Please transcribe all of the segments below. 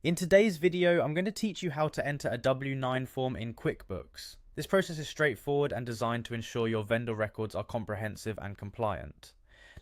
In today's video, I'm going to teach you how to enter a W-9 form in Quickbooks. This process is straightforward and designed to ensure your vendor records are comprehensive and compliant.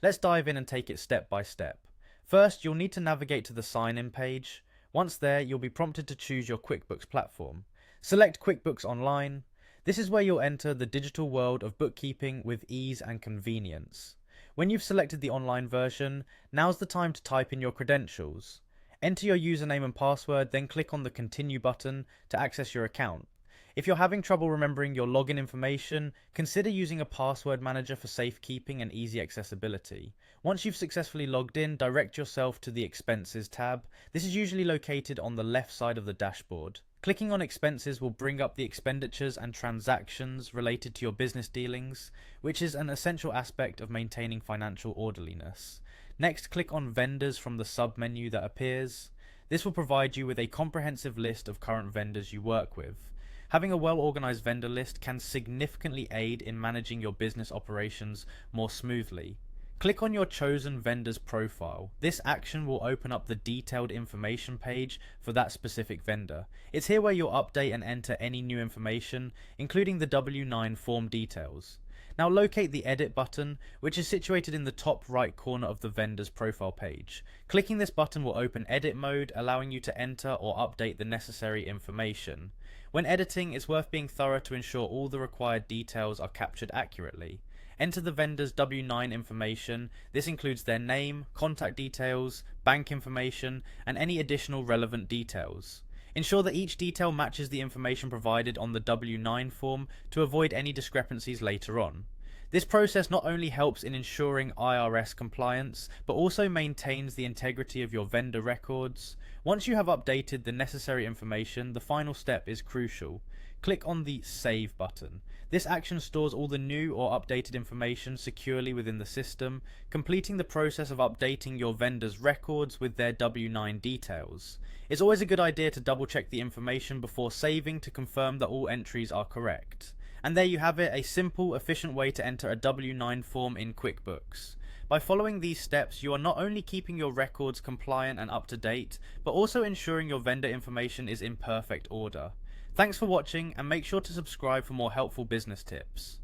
Let's dive in and take it step by step. First, you'll need to navigate to the sign-in page. Once there, you'll be prompted to choose your Quickbooks platform. Select Quickbooks Online. This is where you'll enter the digital world of bookkeeping with ease and convenience. When you've selected the online version, now's the time to type in your credentials. Enter your username and password, then click on the Continue button to access your account. If you're having trouble remembering your login information, consider using a password manager for safekeeping and easy accessibility. Once you've successfully logged in, direct yourself to the Expenses tab. This is usually located on the left side of the dashboard. Clicking on Expenses will bring up the expenditures and transactions related to your business dealings, which is an essential aspect of maintaining financial orderliness. Next, click on Vendors from the sub-menu that appears. This will provide you with a comprehensive list of current vendors you work with. Having a well-organized vendor list can significantly aid in managing your business operations more smoothly. Click on your chosen vendor's profile. This action will open up the detailed information page for that specific vendor. It's here where you'll update and enter any new information, including the W-9 form details. Now locate the Edit button, which is situated in the top right corner of the vendor's profile page. Clicking this button will open Edit mode, allowing you to enter or update the necessary information. When editing, it's worth being thorough to ensure all the required details are captured accurately. Enter the vendor's W-9 information. This includes their name, contact details, bank information, and any additional relevant details. Ensure that each detail matches the information provided on the W-9 form to avoid any discrepancies later on. This process not only helps in ensuring IRS compliance, but also maintains the integrity of your vendor records. Once you have updated the necessary information, the final step is crucial. Click on the Save button. This action stores all the new or updated information securely within the system, completing the process of updating your vendor's records with their W-9 details. It's always a good idea to double check the information before saving to confirm that all entries are correct. And there you have it, a simple, efficient way to enter a W-9 form in Quickbooks. By following these steps, you are not only keeping your records compliant and up to date, but also ensuring your vendor information is in perfect order. Thanks for watching, and make sure to subscribe for more helpful business tips.